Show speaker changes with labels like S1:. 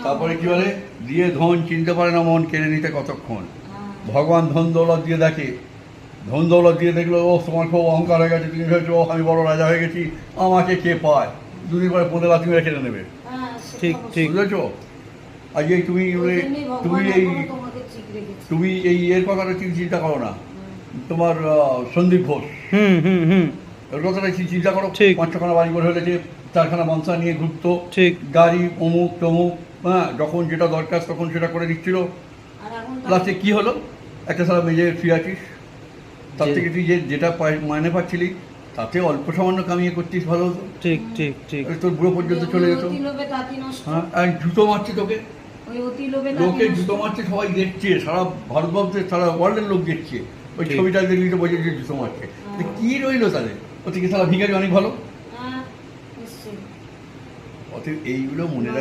S1: তারপরে কি বলে, দিয়ে ধন চিনতে পারে না মন কেড়ে নিতে কতক্ষণ। ভগবান ধন দৌলত দিয়ে দেখে, ধন দৌলত দিয়ে দেখলো ও তোমার খুব অহংকার হয়ে গেছে, তুমি ভেবেছো আমি বড় রাজা হয়ে গেছি, আমাকে কে পায়, দুদিন পরে 15 তুমি কেড়ে নেবে।
S2: ঠিক ঠিক
S1: বুঝেছো? আজ এই তুমি এই এর কথাটা চিন্তা করো না, তোমার সন্দীপ ঘোষ,
S2: হুম হুম হুম
S1: ওর কথাটা চিন্তা করো।
S2: ঠিক।
S1: 5-6খানা বাড়ি করে হয়েছে, 4খানা মনসা নিয়ে ঘুরতো,
S2: ঠিক।
S1: গাড়ি অমুক তমুক, হ্যাঁ, যখন যেটা দরকার তখন সেটা করে দিচ্ছিল। লাস্টে কি হলো, একটা সারা মেজে শুয়ে আছিস, তার থেকে তুই যেটা মাইনে পাচ্ছিলি তাতে অল্প সামান্য কামিয়ে করতিস, ভালো হতো।
S2: ঠিক ঠিক ঠিক
S1: তোর বুড়ো পর্যন্ত চলে যেত। হ্যাঁ, আর জুতো মারছে তোকে, লোকে জুতো মারছে, সবাই দেখছে, সারা ভারতবর্ষে সারা ওয়ার্ল্ডের লোক দেখছে। ওই
S2: ঠিক।
S1: ছবিটা দেখলি তো বোঝে যে জুতো মারছে। কি রইলো তাদের? ওর থেকে সারা ভিখারি অনেক ভালো। অতএব এইগুলো মনে রাখ।